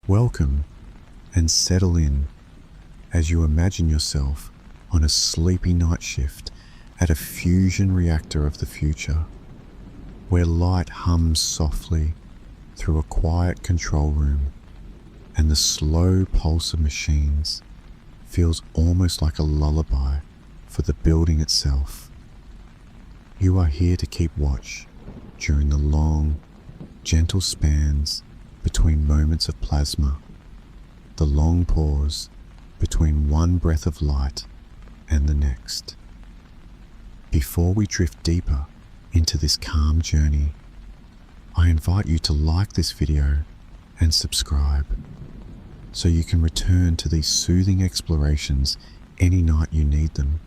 Welcome and settle in as you imagine yourself on a sleepy night shift at a fusion reactor of the future, where light hums softly through a quiet control room and the slow pulse of machines feels almost like a lullaby for the building itself. You are here to keep watch during the long, gentle spans between moments of plasma, the long pause between one breath of light and the next. Before we drift deeper into this calm journey, I invite you to like this video and subscribe so you can return to these soothing explorations any night you need them.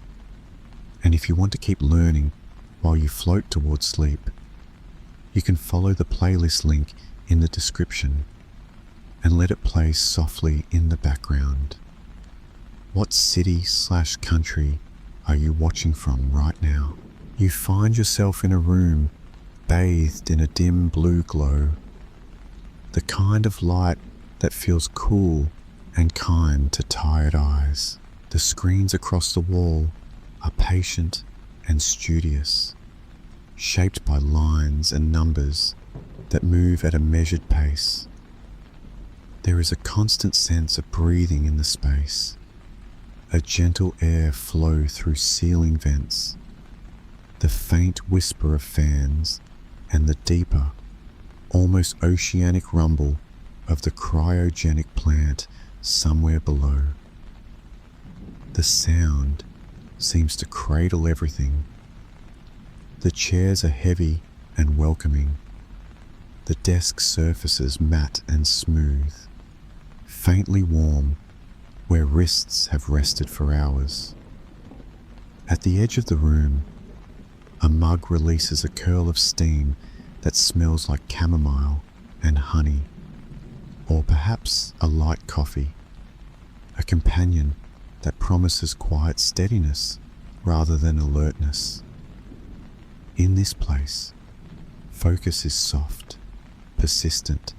And if you want to keep learning while you float towards sleep, you can follow the playlist link in the description and let it play softly in the background. What city/country are you watching from right now? You find yourself in a room bathed in a dim blue glow, the kind of light that feels cool and kind to tired eyes. The screens across the wall are patient and studious, shaped by lines and numbers that move at a measured pace. There is a constant sense of breathing in the space, a gentle air flow through ceiling vents, the faint whisper of fans, and the deeper, almost oceanic rumble of the cryogenic plant somewhere below. The sound seems to cradle everything. The chairs are heavy and welcoming, the desk surfaces matte and smooth, faintly warm where wrists have rested for hours. At the edge of the room, a mug releases a curl of steam that smells like chamomile and honey, or perhaps a light coffee, a companion that promises quiet steadiness rather than alertness. In this place, focus is soft, persistent,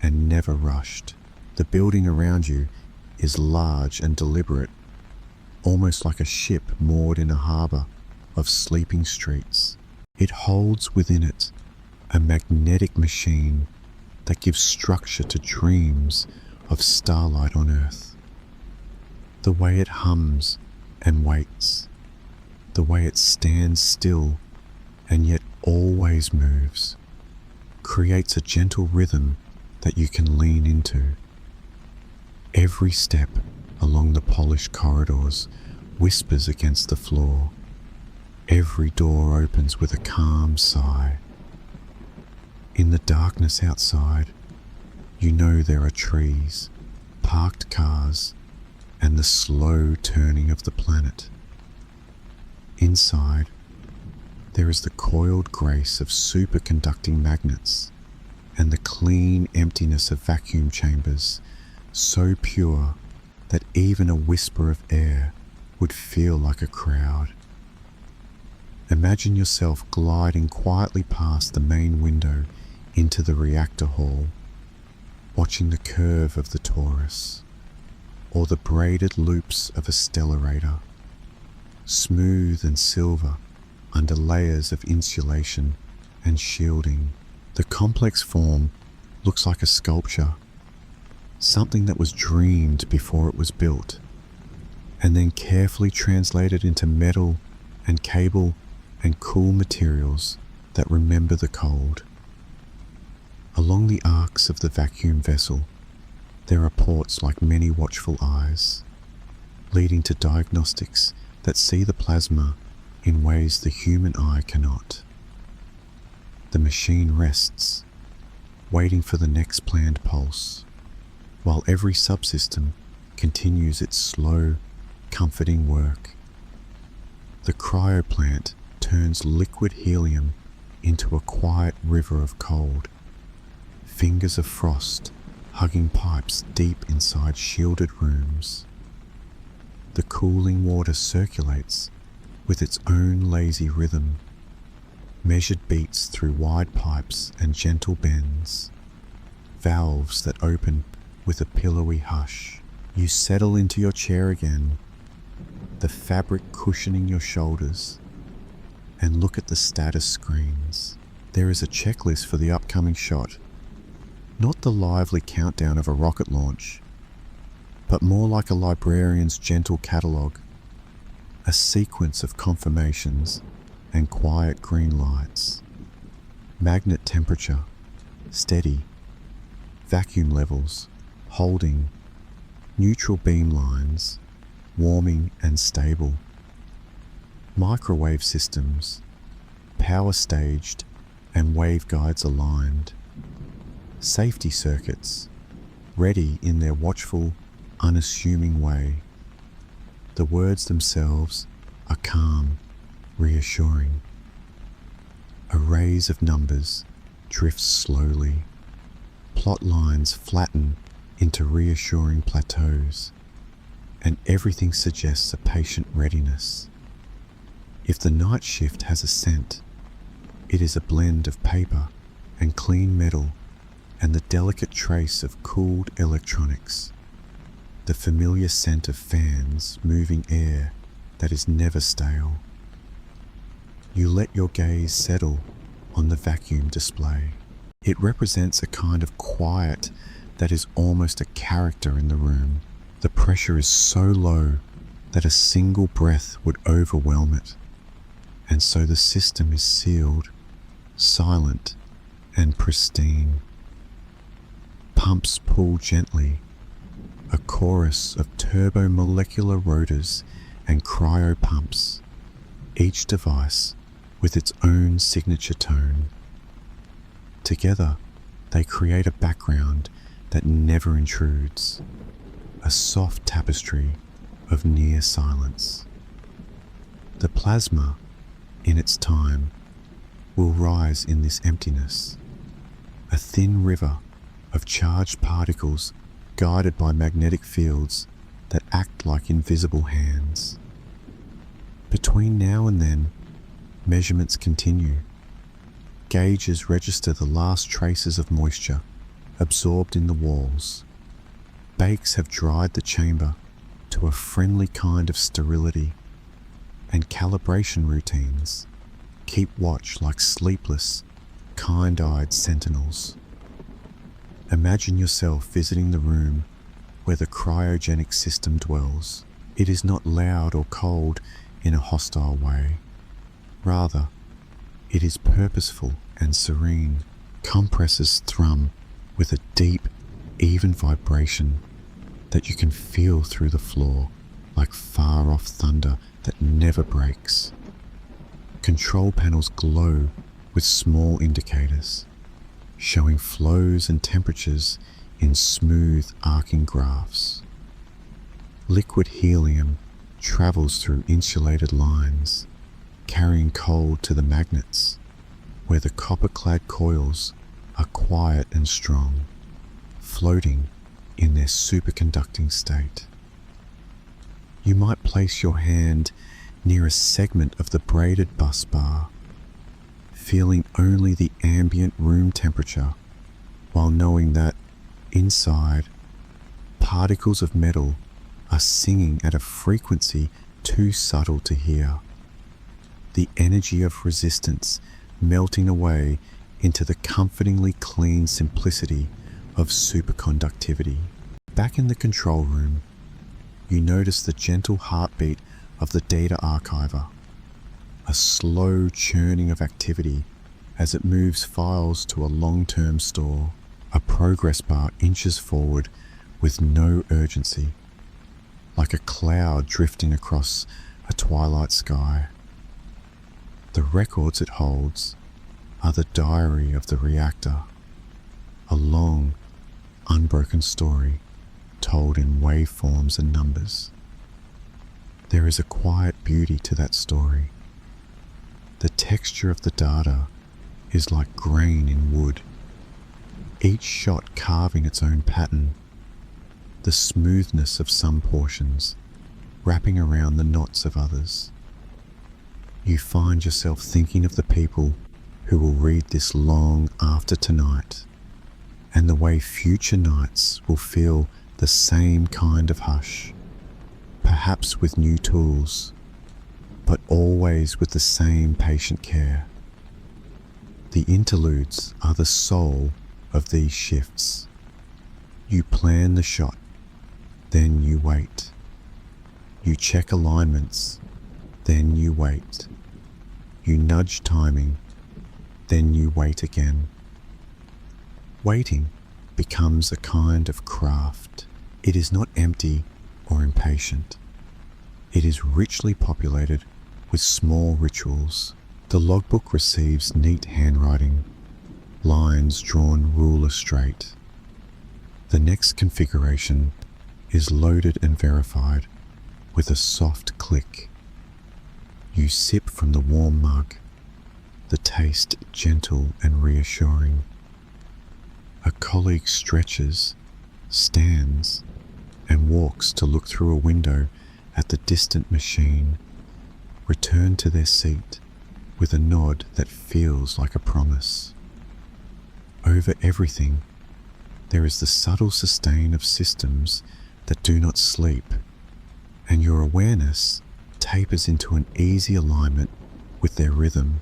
and never rushed. The building around you is large and deliberate, almost like a ship moored in a harbour of sleeping streets. It holds within it a magnetic machine that gives structure to dreams of starlight on Earth. The way it hums and waits, the way it stands still and yet always moves, creates a gentle rhythm that you can lean into. Every step along the polished corridors whispers against the floor. Every door opens with a calm sigh. In the darkness outside, you know there are trees, parked cars, and the slow turning of the planet. Inside, there is the coiled grace of superconducting magnets and the clean emptiness of vacuum chambers, so pure that even a whisper of air would feel like a crowd. Imagine yourself gliding quietly past the main window into the reactor hall, watching the curve of the torus, or the braided loops of a stellarator, smooth and silver under layers of insulation and shielding. The complex form looks like a sculpture, something that was dreamed before it was built, and then carefully translated into metal and cable and cool materials that remember the cold. Along the arcs of the vacuum vessel, there are ports like many watchful eyes, leading to diagnostics that see the plasma in ways the human eye cannot. The machine rests, waiting for the next planned pulse, while every subsystem continues its slow, comforting work. The cryoplant turns liquid helium into a quiet river of cold, fingers of frost hugging pipes deep inside shielded rooms. The cooling water circulates with its own lazy rhythm, measured beats through wide pipes and gentle bends, valves that open with a pillowy hush. You settle into your chair again, the fabric cushioning your shoulders, and look at the status screens. There is a checklist for the upcoming shot, not the lively countdown of a rocket launch, but more like a librarian's gentle catalogue, a sequence of confirmations and quiet green lights. Magnet temperature, steady. Vacuum levels, holding. Neutral beam lines, warming and stable. Microwave systems, power staged and waveguides aligned. Safety circuits, ready in their watchful, unassuming way. The words themselves are calm, reassuring. Arrays of numbers drift slowly. Plot lines flatten into reassuring plateaus, and everything suggests a patient readiness. If the night shift has a scent, it is a blend of paper and clean metal and the delicate trace of cooled electronics, the familiar scent of fans moving air that is never stale. You let your gaze settle on the vacuum display. It represents a kind of quiet that is almost a character in the room. The pressure is so low that a single breath would overwhelm it, and so the system is sealed, silent, and pristine. Pumps pull gently, a chorus of turbomolecular rotors and cryopumps, each device with its own signature tone. Together, they create a background that never intrudes, a soft tapestry of near silence. The plasma, in its time, will rise in this emptiness, a thin river of charged particles guided by magnetic fields that act like invisible hands. Between now and then, measurements continue. Gauges register the last traces of moisture absorbed in the walls. Bakes have dried the chamber to a friendly kind of sterility, and calibration routines keep watch like sleepless, kind-eyed sentinels. Imagine yourself visiting the room where the cryogenic system dwells. It is not loud or cold in a hostile way. Rather, it is purposeful and serene. Compressors thrum with a deep, even vibration that you can feel through the floor like far-off thunder that never breaks. Control panels glow with small indicators, showing flows and temperatures in smooth, arcing graphs. Liquid helium travels through insulated lines, carrying cold to the magnets, where the copper-clad coils are quiet and strong, floating in their superconducting state. You might place your hand near a segment of the braided bus bar, feeling only the ambient room temperature, while knowing that, inside, particles of metal are singing at a frequency too subtle to hear. The energy of resistance melting away into the comfortingly clean simplicity of superconductivity. Back in the control room, you notice the gentle heartbeat of the data archiver, a slow churning of activity as it moves files to a long-term store. A progress bar inches forward with no urgency, like a cloud drifting across a twilight sky. The records it holds are the diary of the reactor, a long, unbroken story told in waveforms and numbers. There is a quiet beauty to that story. The texture of the data is like grain in wood, each shot carving its own pattern, the smoothness of some portions wrapping around the knots of others. You find yourself thinking of the people who will read this long after tonight, and the way future nights will feel the same kind of hush, perhaps with new tools, but always with the same patient care. The interludes are the soul of these shifts. You plan the shot, then you wait. You check alignments, then you wait. You nudge timing, then you wait again. Waiting becomes a kind of craft. It is not empty or impatient. It is richly populated with small rituals. The logbook receives neat handwriting, lines drawn ruler straight. The next configuration is loaded and verified with a soft click. You sip from the warm mug, the taste gentle and reassuring. A colleague stretches, stands, and walks to look through a window at the distant machine, return to their seat with a nod that feels like a promise. Over everything, there is the subtle sustain of systems that do not sleep, and your awareness tapers into an easy alignment with their rhythm.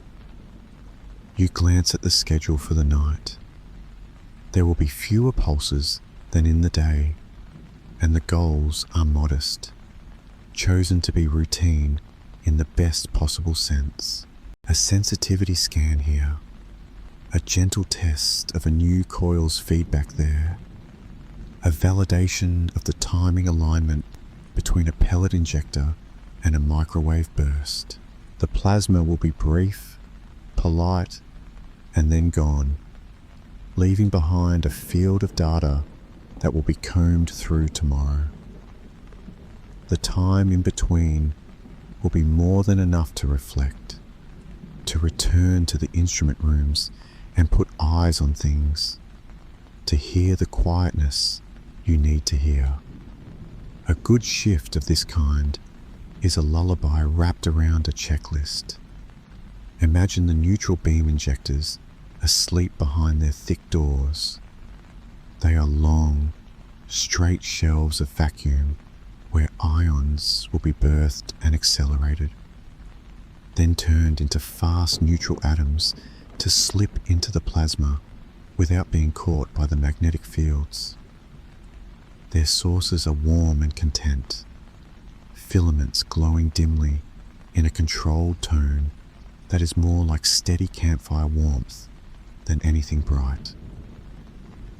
You glance at the schedule for the night. There will be fewer pulses than in the day, and the goals are modest, chosen to be routine in the best possible sense. A sensitivity scan here, a gentle test of a new coil's feedback there, a validation of the timing alignment between a pellet injector and a microwave burst. The plasma will be brief, polite, and then gone, leaving behind a field of data that will be combed through tomorrow. The time in between will be more than enough to reflect, to return to the instrument rooms and put eyes on things, to hear the quietness you need to hear. A good shift of this kind is a lullaby wrapped around a checklist. Imagine the neutral beam injectors asleep behind their thick doors. They are long, straight shelves of vacuum where ions will be birthed and accelerated, then turned into fast neutral atoms to slip into the plasma without being caught by the magnetic fields. Their sources are warm and content, filaments glowing dimly in a controlled tone that is more like steady campfire warmth than anything bright.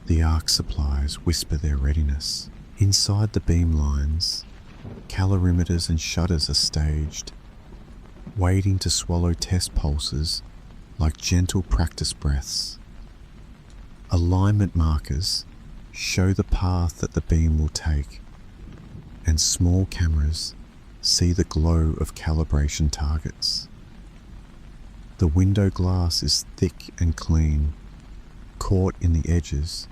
The arc supplies whisper their readiness. Inside the beam lines, calorimeters and shutters are staged, waiting to swallow test pulses like gentle practice breaths. Alignment markers show the path that the beam will take, and small cameras see the glow of calibration targets. The window glass is thick and clean, caught in the edges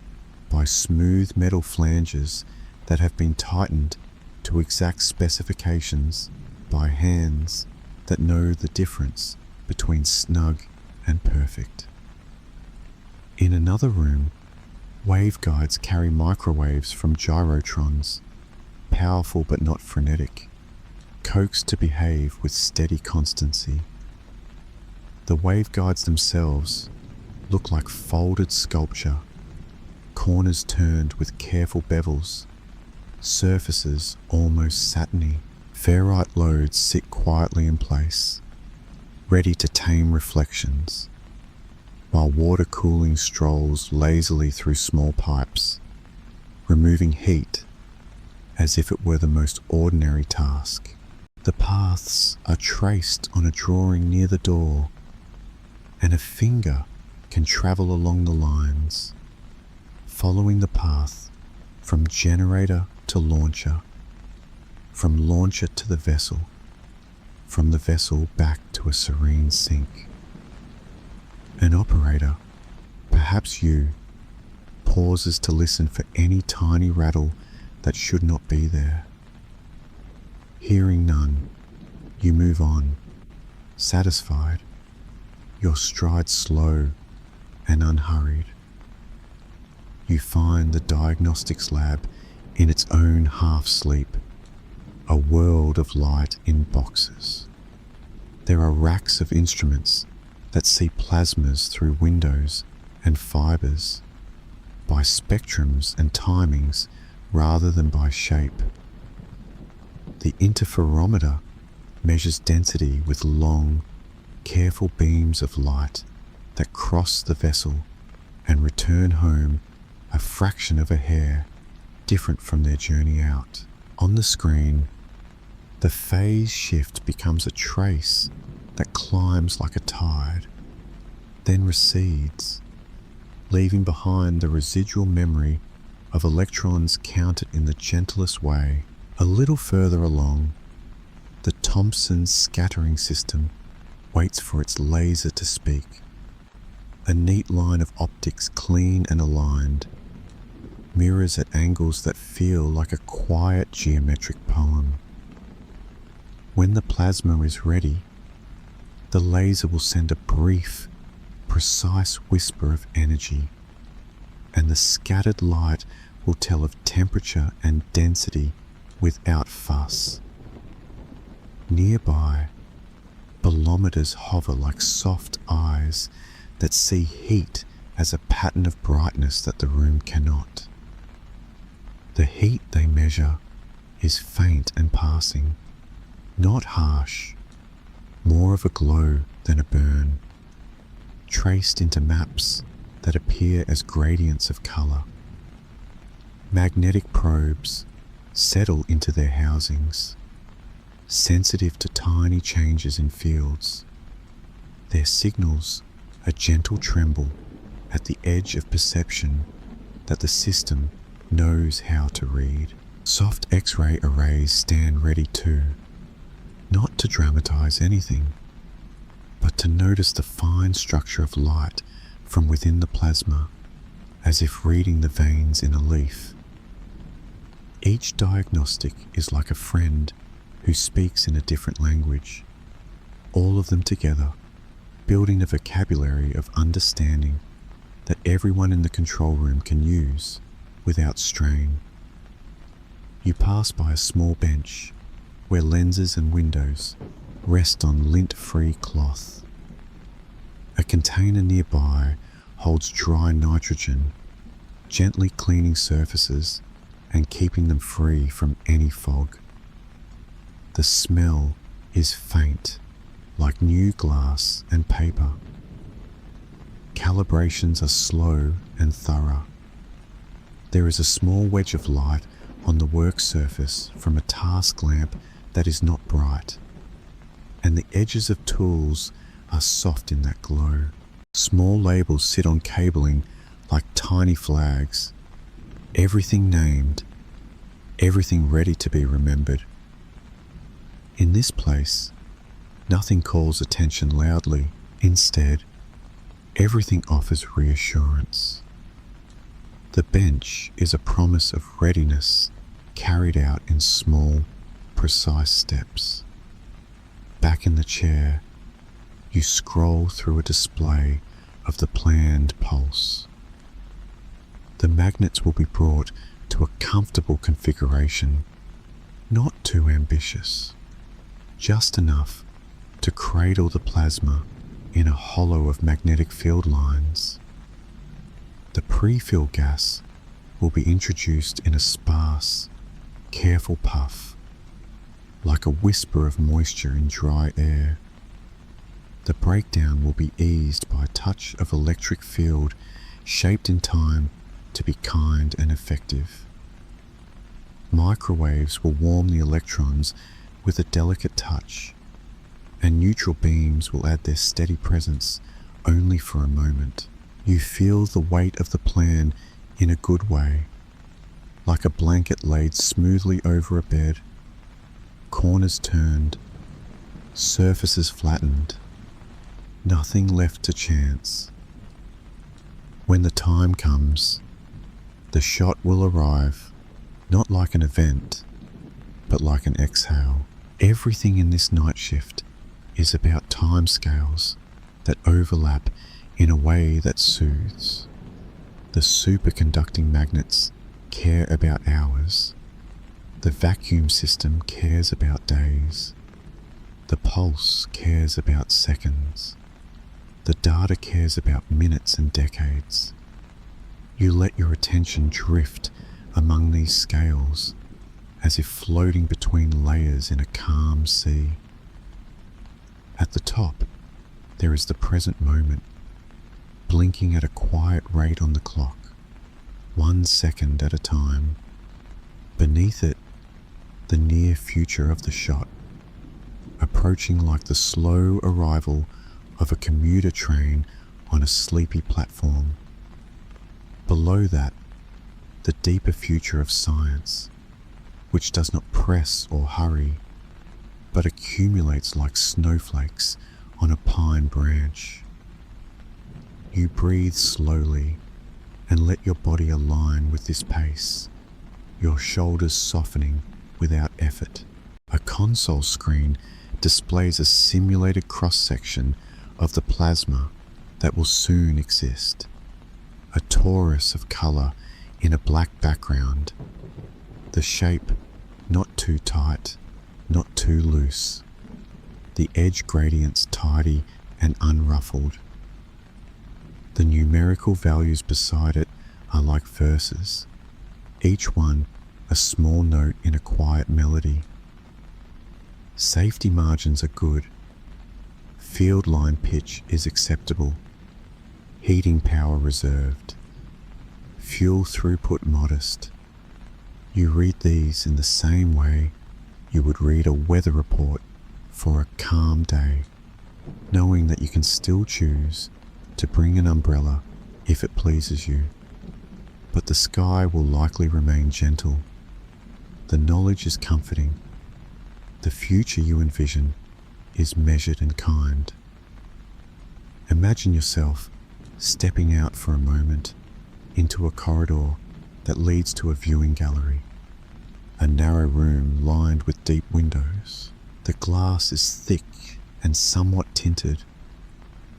by smooth metal flanges that have been tightened to exact specifications by hands that know the difference between snug and perfect. In another room, waveguides carry microwaves from gyrotrons, powerful but not frenetic, coaxed to behave with steady constancy. The waveguides themselves look like folded sculpture, corners turned with careful bevels, surfaces almost satiny. Ferrite loads sit quietly in place, ready to tame reflections, while water cooling strolls lazily through small pipes, removing heat as if it were the most ordinary task. The paths are traced on a drawing near the door, and a finger can travel along the lines, following the path from generator to launcher, from launcher to the vessel, from the vessel back to a serene sink. An operator, perhaps you, pauses to listen for any tiny rattle that should not be there. Hearing none, you move on, satisfied, your stride slow and unhurried. you find the diagnostics lab in its own half-sleep, a world of light in boxes. There are racks of instruments that see plasmas through windows and fibers, by spectrums and timings rather than by shape. The interferometer measures density with long, careful beams of light that cross the vessel and return home a fraction of a hair different from their journey out. On the screen, the phase shift becomes a trace that climbs like a tide, then recedes, leaving behind the residual memory of electrons counted in the gentlest way. A little further along, the Thomson scattering system waits for its laser to speak. A neat line of optics, clean and aligned, mirrors at angles that feel like a quiet geometric poem. When the plasma is ready, the laser will send a brief, precise whisper of energy, and the scattered light will tell of temperature and density without fuss. Nearby, bolometers hover like soft eyes that see heat as a pattern of brightness that the room cannot. The heat they measure is faint and passing, not harsh, more of a glow than a burn, traced into maps that appear as gradients of color. Magnetic probes settle into their housings, sensitive to tiny changes in fields. Their signals a gentle tremble at the edge of perception that the system knows how to read. Soft X-ray arrays stand ready too, not to dramatize anything, but to notice the fine structure of light from within the plasma, as if reading the veins in a leaf. Each diagnostic is like a friend who speaks in a different language, all of them together, building a vocabulary of understanding that everyone in the control room can use without strain. You pass by a small bench where lenses and windows rest on lint-free cloth. A container nearby holds dry nitrogen, gently cleaning surfaces and keeping them free from any fog. The smell is faint, like new glass and paper. Calibrations are slow and thorough. There is a small wedge of light on the work surface from a task lamp that is not bright, and the edges of tools are soft in that glow. Small labels sit on cabling like tiny flags, everything named, everything ready to be remembered. In this place, nothing calls attention loudly. Instead, everything offers reassurance. The bench is a promise of readiness carried out in small, precise steps. Back in the chair, you scroll through a display of the planned pulse. The magnets will be brought to a comfortable configuration, not too ambitious, just enough to cradle the plasma in a hollow of magnetic field lines. The pre-fill gas will be introduced in a sparse, careful puff, like a whisper of moisture in dry air. The breakdown will be eased by a touch of electric field shaped in time to be kind and effective. Microwaves will warm the electrons with a delicate touch, and neutral beams will add their steady presence only for a moment. You feel the weight of the plan in a good way, like a blanket laid smoothly over a bed, corners turned, surfaces flattened, nothing left to chance. When the time comes, the shot will arrive, not like an event, but like an exhale. Everything in this night shift is about timescales that overlap in a way that soothes. The superconducting magnets care about hours. The vacuum system cares about days. The pulse cares about seconds. The data cares about minutes and decades. You let your attention drift among these scales as if floating between layers in a calm sea. At the top, there is the present moment, blinking at a quiet rate on the clock, 1 second at a time. Beneath it, the near future of the shot, approaching like the slow arrival of a commuter train on a sleepy platform. Below that, the deeper future of science, which does not press or hurry, but accumulates like snowflakes on a pine branch. You breathe slowly and let your body align with this pace, your shoulders softening without effort. A console screen displays a simulated cross-section of the plasma that will soon exist, a torus of color in a black background, the shape not too tight, not too loose, the edge gradients tidy and unruffled. The numerical values beside it are like verses, each one a small note in a quiet melody. Safety margins are good. Field line pitch is acceptable. Heating power reserved. Fuel throughput modest. You read these in the same way you would read a weather report for a calm day, knowing that you can still choose to bring an umbrella if it pleases you, but the sky will likely remain gentle. The knowledge is comforting. The future you envision is measured and kind. Imagine yourself stepping out for a moment into a corridor that leads to a viewing gallery, a narrow room lined with deep windows. The glass is thick and somewhat tinted,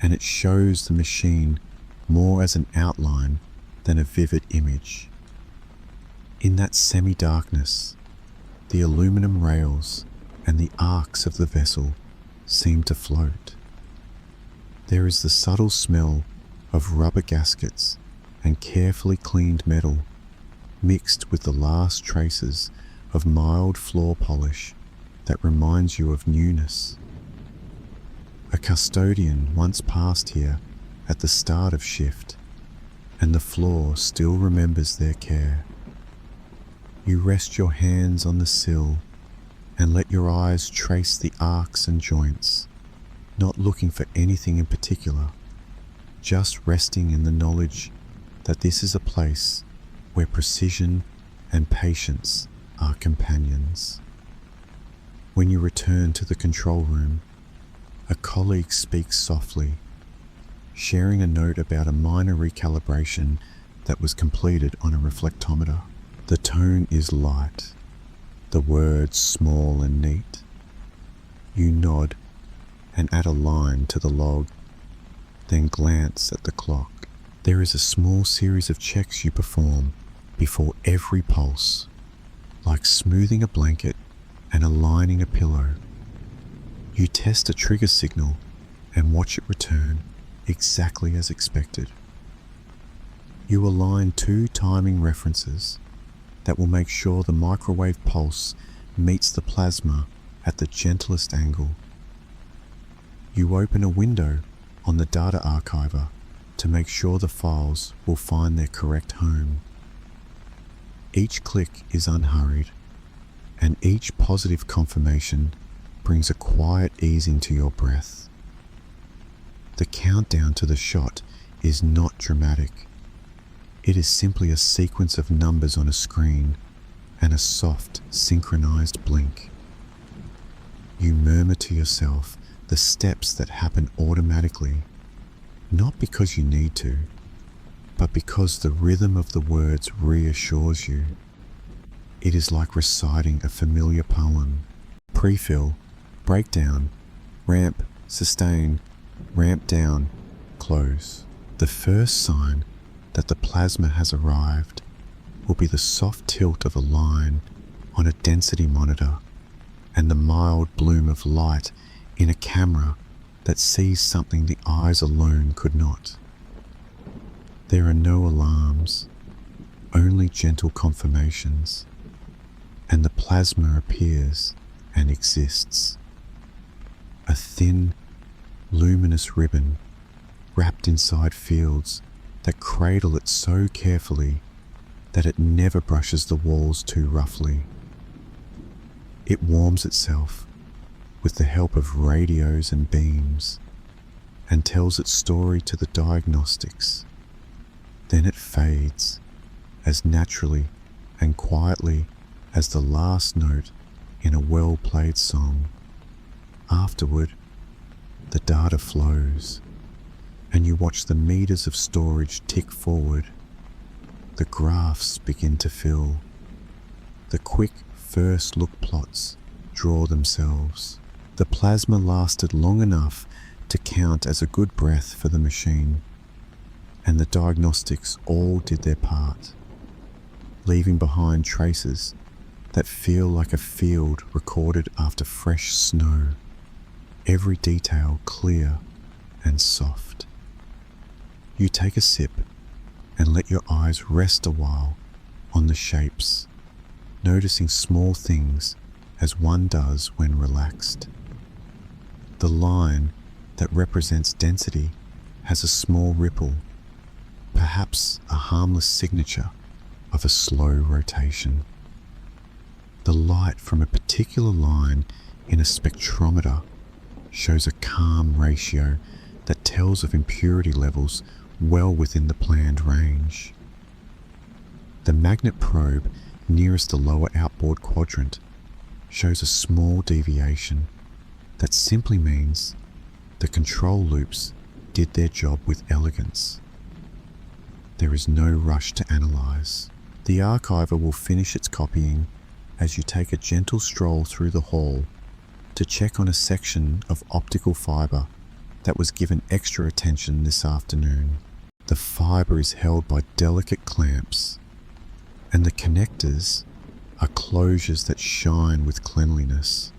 and it shows the machine more as an outline than a vivid image. In that semi-darkness, the aluminum rails and the arcs of the vessel seem to float. There is the subtle smell of rubber gaskets and carefully cleaned metal, mixed with the last traces of mild floor polish that reminds you of newness. A custodian once passed here at the start of shift, and the floor still remembers their care. You rest your hands on the sill and let your eyes trace the arcs and joints, not looking for anything in particular, just resting in the knowledge that this is a place where precision and patience are companions. When you return to the control room, a colleague speaks softly, sharing a note about a minor recalibration that was completed on a reflectometer. The tone is light, the words small and neat. You nod and add a line to the log, then glance at the clock. There is a small series of checks you perform before every pulse, like smoothing a blanket and aligning a pillow. You test a trigger signal and watch it return exactly as expected. You align 2 timing references that will make sure the microwave pulse meets the plasma at the gentlest angle. You open a window on the data archiver to make sure the files will find their correct home. Each click is unhurried, and each positive confirmation brings a quiet easing to your breath. The countdown to the shot is not dramatic. It is simply a sequence of numbers on a screen and a soft, synchronized blink. You murmur to yourself the steps that happen automatically, not because you need to, but because the rhythm of the words reassures you. It is like reciting a familiar poem. Prefill, breakdown, ramp, sustain, ramp down, close. The first sign that the plasma has arrived will be the soft tilt of a line on a density monitor and the mild bloom of light in a camera that sees something the eyes alone could not. There are no alarms, only gentle confirmations, and the plasma appears and exists. A thin, luminous ribbon wrapped inside fields that cradle it so carefully that it never brushes the walls too roughly. It warms itself with the help of radios and beams and tells its story to the diagnostics. Then it fades as naturally and quietly as the last note in a well-played song. Afterward, the data flows, and you watch the meters of storage tick forward. The graphs begin to fill. The quick first look plots draw themselves. The plasma lasted long enough to count as a good breath for the machine, and the diagnostics all did their part, leaving behind traces that feel like a field recorded after fresh snow, every detail clear and soft. You take a sip and let your eyes rest a while on the shapes, noticing small things as one does when relaxed. The line that represents density has a small ripple, perhaps a harmless signature of a slow rotation. The light from a particular line in a spectrometer shows a calm ratio that tells of impurity levels well within the planned range. The magnet probe nearest the lower outboard quadrant shows a small deviation that simply means the control loops did their job with elegance. There is no rush to analyze. The archiver will finish its copying as you take a gentle stroll through the hall to check on a section of optical fiber that was given extra attention this afternoon. The fiber is held by delicate clamps, and the connectors are closures that shine with cleanliness.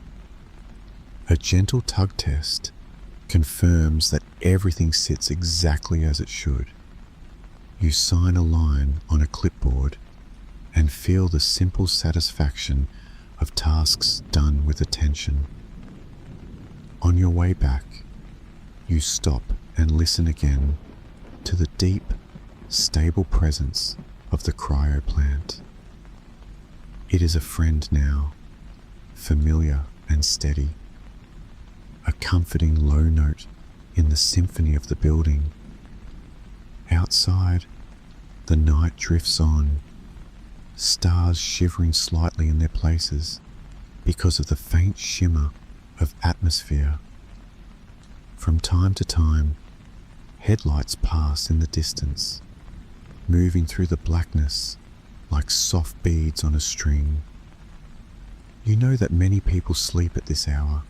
A gentle tug test confirms that everything sits exactly as it should. You sign a line on a clipboard and feel the simple satisfaction of tasks done with attention. On your way back, you stop and listen again to the deep, stable presence of the cryo plant. It is a friend now, familiar and steady, a comforting low note in the symphony of the building. Outside, the night drifts on, stars shivering slightly in their places because of the faint shimmer of atmosphere. From time to time, headlights pass in the distance, moving through the blackness like soft beads on a string. You know that many people sleep at this hour,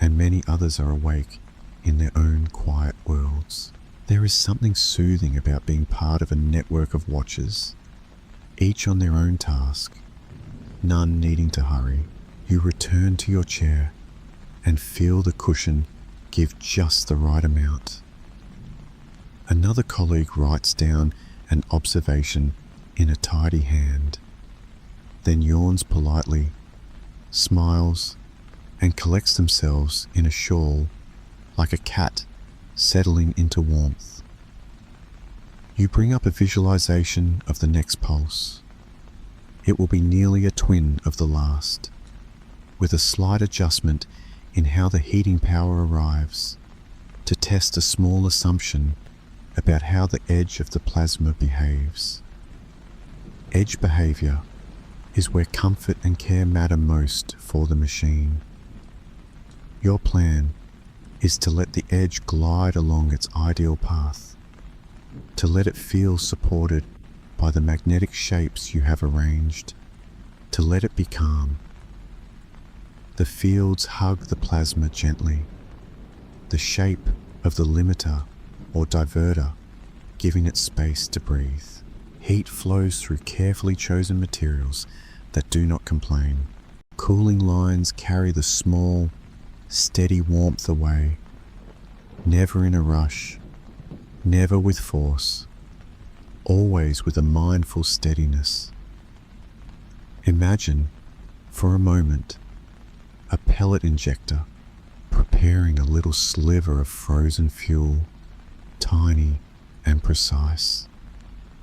and many others are awake in their own quiet worlds. There is something soothing about being part of a network of watchers, each on their own task, none needing to hurry. You return to your chair and feel the cushion give just the right amount. Another colleague writes down an observation in a tidy hand, then yawns politely, smiles, and collects themselves in a shawl like a cat settling into warmth. You bring up a visualization of the next pulse. It will be nearly a twin of the last, with a slight adjustment in how the heating power arrives to test a small assumption about how the edge of the plasma behaves. Edge behavior is where comfort and care matter most for the machine. Your plan is to let the edge glide along its ideal path, to let it feel supported by the magnetic shapes you have arranged, to let it be calm. The fields hug the plasma gently. The shape of the limiter or divertor giving it space to breathe. Heat flows through carefully chosen materials that do not complain. Cooling lines carry the small, steady warmth away, never in a rush, never with force, always with a mindful steadiness. Imagine, for a moment, a pellet injector preparing a little sliver of frozen fuel, tiny and precise,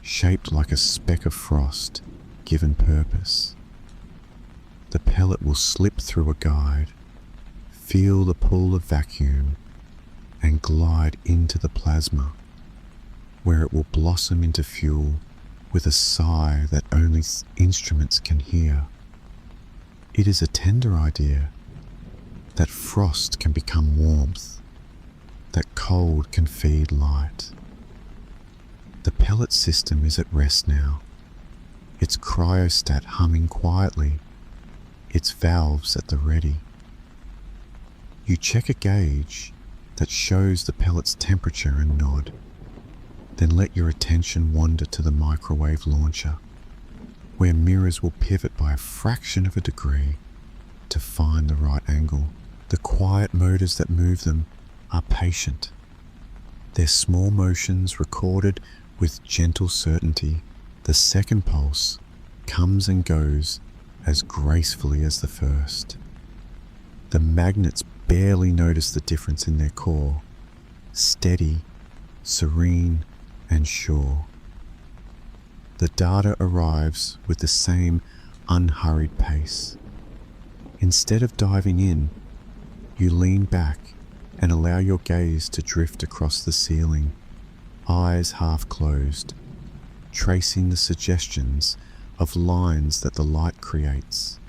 shaped like a speck of frost given purpose. The pellet will slip through a guide, feel the pull of vacuum, and glide into the plasma, where it will blossom into fuel with a sigh that only instruments can hear. It is a tender idea that frost can become warmth, that cold can feed light. The pellet system is at rest now, its cryostat humming quietly, its valves at the ready. You check a gauge that shows the pellet's temperature and nod. Then let your attention wander to the microwave launcher, where mirrors will pivot by a fraction of a degree to find the right angle. The quiet motors that move them are patient, their small motions recorded with gentle certainty. The second pulse comes and goes as gracefully as the first. The magnets barely notice the difference in their core, steady, serene, and sure. The data arrives with the same unhurried pace. Instead of diving in, you lean back and allow your gaze to drift across the ceiling, eyes half closed, tracing the suggestions of lines that the light creates.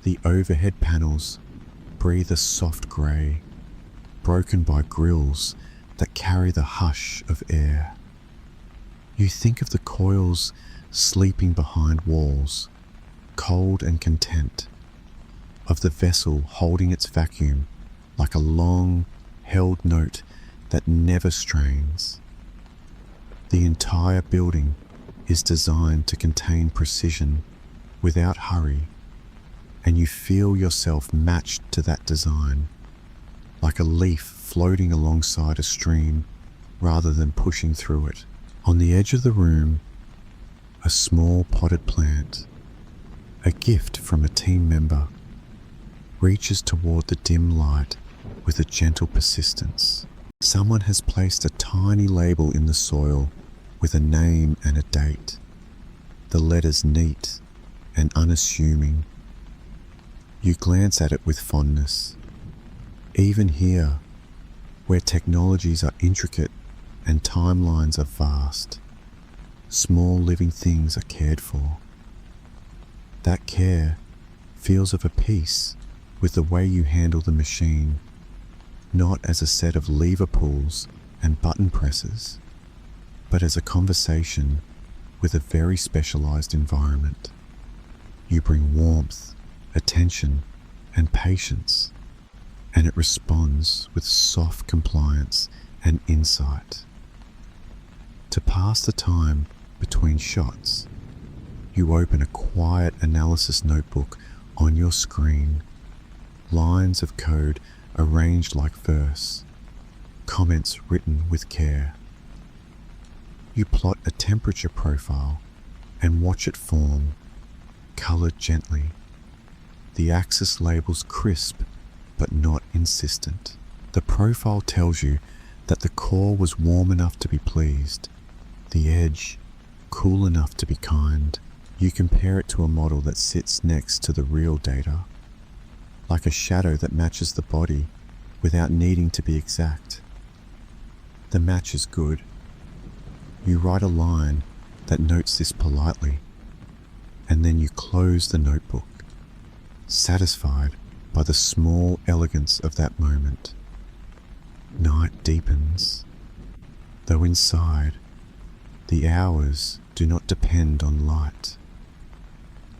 The overhead panels breathe a soft grey, broken by grills that carry the hush of air. You think of the coils sleeping behind walls, cold and content, of the vessel holding its vacuum like a long, held note that never strains. The entire building is designed to contain precision without hurry, and you feel yourself matched to that design, like a leaf floating alongside a stream rather than pushing through it. On the edge of the room, a small potted plant, a gift from a team member, reaches toward the dim light with a gentle persistence. Someone has placed a tiny label in the soil with a name and a date, the letters neat and unassuming. You glance at it with fondness. Even here, where technologies are intricate and timelines are vast, small living things are cared for. That care feels of a piece with the way you handle the machine, not as a set of lever pulls and button presses, but as a conversation with a very specialized environment. You bring warmth, attention, and patience, and it responds with soft compliance and insight. To pass the time between shots, you open a quiet analysis notebook on your screen, lines of code arranged like verse, comments written with care. You plot a temperature profile and watch it form, colored gently, the axis labels crisp but not insistent. The profile tells you that the core was warm enough to be pleased, the edge cool enough to be kind. You compare it to a model that sits next to the real data, like a shadow that matches the body without needing to be exact. The match is good. You write a line that notes this politely, and then you close the notebook, satisfied by the small elegance of that moment. Night deepens, though inside, the hours do not depend on light.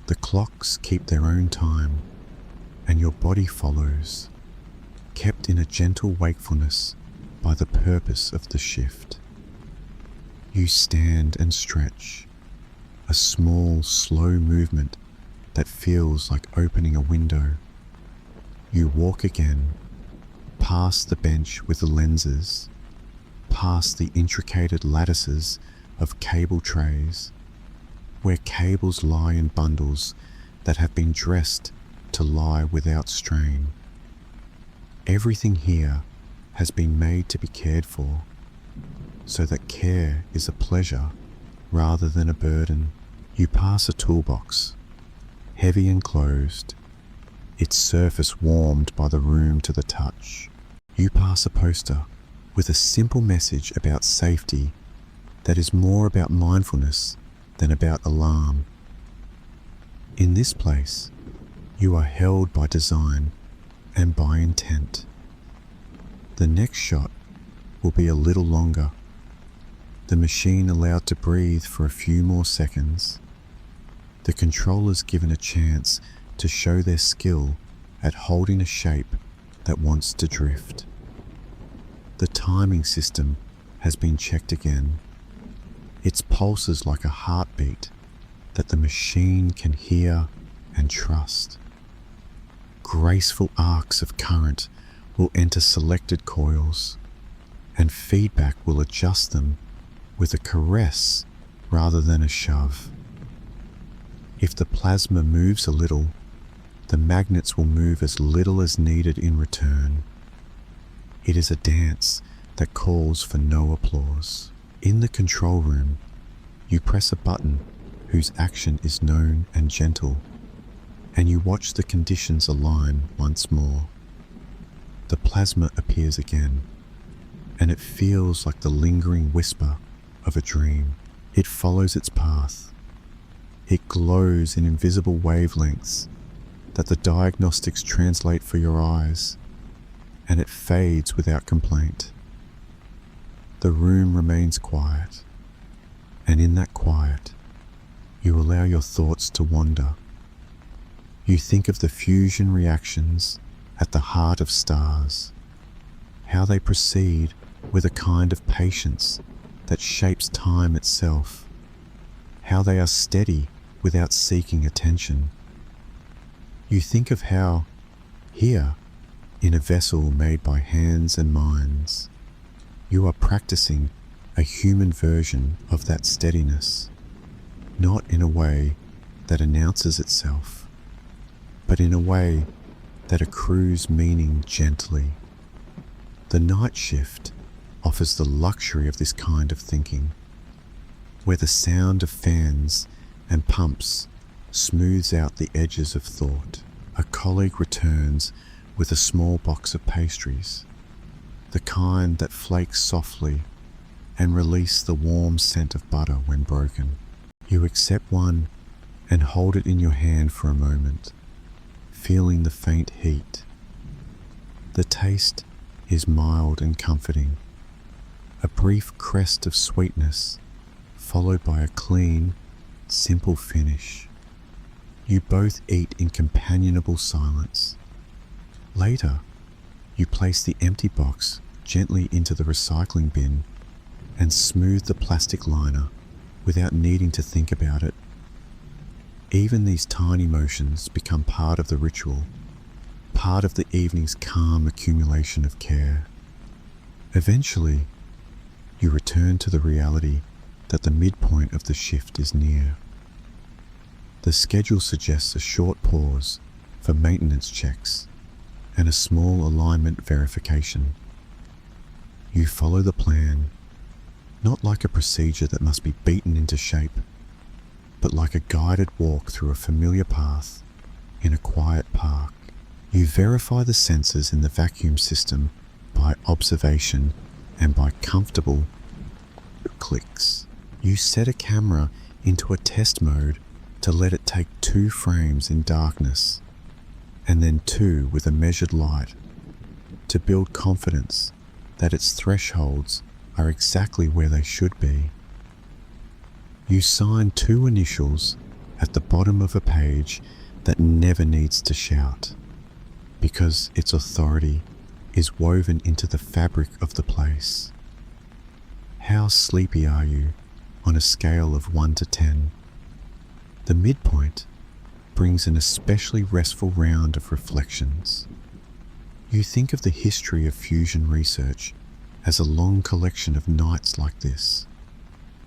The clocks keep their own time, and your body follows, kept in a gentle wakefulness by the purpose of the shift. You stand and stretch, a small, slow movement that feels like opening a window. You walk again, past the bench with the lenses, past the intricated lattices of cable trays, where cables lie in bundles that have been dressed to lie without strain. Everything here has been made to be cared for, so that care is a pleasure rather than a burden. You pass a toolbox, heavy and closed, its surface warmed by the room to the touch. You pass a poster with a simple message about safety that is more about mindfulness than about alarm. In this place, you are held by design and by intent. The next shot will be a little longer, the machine allowed to breathe for a few more seconds, the controllers given a chance to show their skill at holding a shape that wants to drift. The timing system has been checked again. Its pulses like a heartbeat that the machine can hear and trust. Graceful arcs of current will enter selected coils, and feedback will adjust them with a caress rather than a shove. If the plasma moves a little, the magnets will move as little as needed in return. It is a dance that calls for no applause. In the control room, you press a button whose action is known and gentle, and you watch the conditions align once more. The plasma appears again, and it feels like the lingering whisper of a dream. It follows its path. It glows in invisible wavelengths that the diagnostics translate for your eyes, and it fades without complaint. The room remains quiet, and in that quiet, you allow your thoughts to wander. You think of the fusion reactions at the heart of stars, how they proceed with a kind of patience that shapes time itself, how they are steady without seeking attention. You think of how, here, in a vessel made by hands and minds, you are practicing a human version of that steadiness, not in a way that announces itself, but in a way that accrues meaning gently. The night shift offers the luxury of this kind of thinking, where the sound of fans and pumps smooths out the edges of thought. A colleague returns with a small box of pastries, the kind that flakes softly and release the warm scent of butter when broken. You accept one and hold it in your hand for a moment, feeling the faint heat. The taste is mild and comforting, a brief crest of sweetness, followed by a clean, simple finish. You both eat in companionable silence. Later, you place the empty box gently into the recycling bin and smooth the plastic liner without needing to think about it. Even these tiny motions become part of the ritual, part of the evening's calm accumulation of care. Eventually, you return to the reality that the midpoint of the shift is near. The schedule suggests a short pause for maintenance checks and a small alignment verification. You follow the plan, not like a procedure that must be beaten into shape, but like a guided walk through a familiar path in a quiet park. You verify the sensors in the vacuum system by observation and by comfortable clicks. You set a camera into a test mode to let it take 2 frames in darkness and then 2 with a measured light to build confidence that its thresholds are exactly where they should be. You sign 2 initials at the bottom of a page that never needs to shout, because its authority is woven into the fabric of the place. How sleepy are you on a scale of 1 to 10. The midpoint brings an especially restful round of reflections. You think of the history of fusion research as a long collection of nights like this,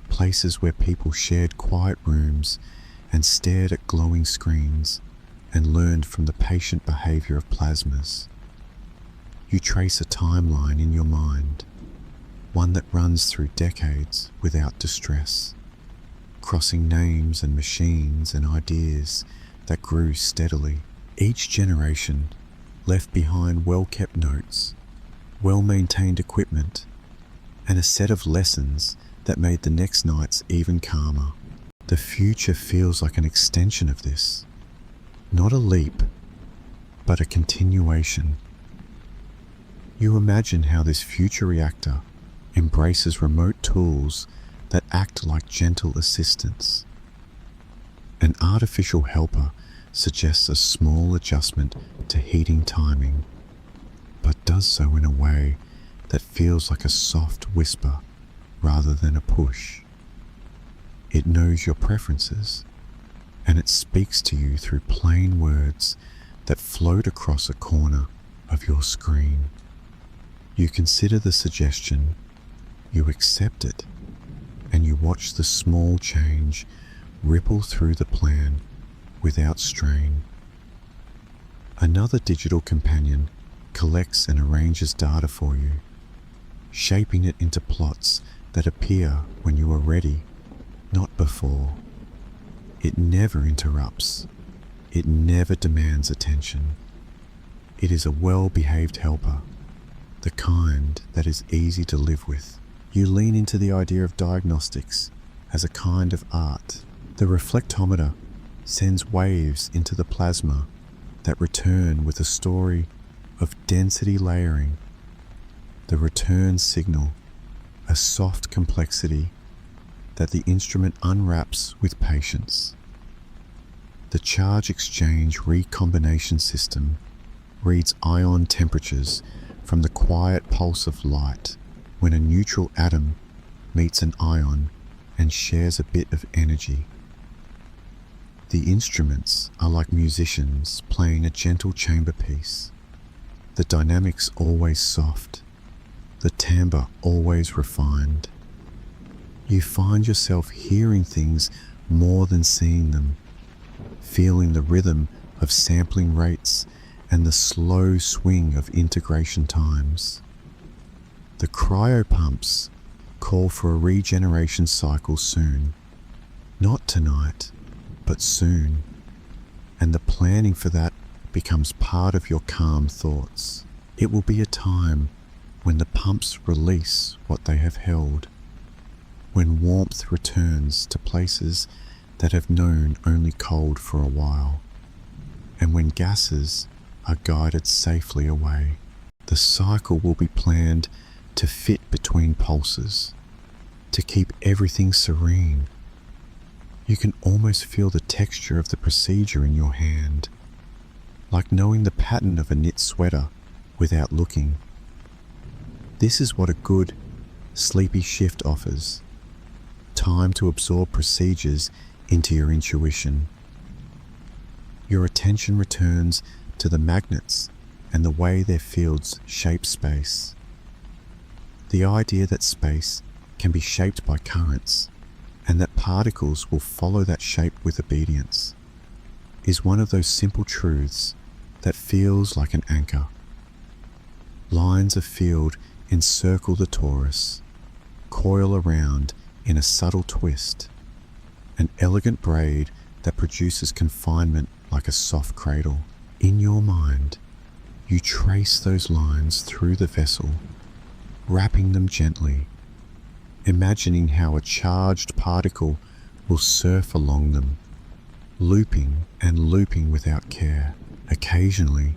places where people shared quiet rooms and stared at glowing screens and learned from the patient behavior of plasmas. You trace a timeline in your mind, one that runs through decades without distress, crossing names and machines and ideas that grew steadily. Each generation left behind well-kept notes, well-maintained equipment, and a set of lessons that made the next nights even calmer. The future feels like an extension of this, not a leap, but a continuation. You imagine how this future reactor embraces remote tools that act like gentle assistants. An artificial helper suggests a small adjustment to heating timing, but does so in a way that feels like a soft whisper rather than a push. It knows your preferences, and it speaks to you through plain words that float across a corner of your screen. You consider the suggestion, you accept it, and you watch the small change ripple through the plan without strain. Another digital companion collects and arranges data for you, shaping it into plots that appear when you are ready, not before. It never interrupts. It never demands attention. It is a well-behaved helper, the kind that is easy to live with. You lean into the idea of diagnostics as a kind of art. The reflectometer sends waves into the plasma that return with a story of density layering. The return signal, a soft complexity that the instrument unwraps with patience. The charge exchange recombination system reads ion temperatures from the quiet pulse of light when a neutral atom meets an ion and shares a bit of energy. The instruments are like musicians playing a gentle chamber piece, the dynamics always soft, the timbre always refined. You find yourself hearing things more than seeing them, feeling the rhythm of sampling rates and the slow swing of integration times. The cryopumps call for a regeneration cycle soon, not tonight, but soon, and the planning for that becomes part of your calm thoughts. It will be a time when the pumps release what they have held, when warmth returns to places that have known only cold for a while, and when gases are guided safely away. The cycle will be planned to fit between pulses, to keep everything serene. You can almost feel the texture of the procedure in your hand, like knowing the pattern of a knit sweater without looking. This is what a good, sleepy shift offers. Time to absorb procedures into your intuition. Your attention returns to the magnets and the way their fields shape space. The idea that space can be shaped by currents and that particles will follow that shape with obedience is one of those simple truths that feels like an anchor. Lines of field encircle the torus, coil around in a subtle twist, an elegant braid that produces confinement like a soft cradle. In your mind, you trace those lines through the vessel, wrapping them gently, imagining how a charged particle will surf along them, looping and looping without care. Occasionally,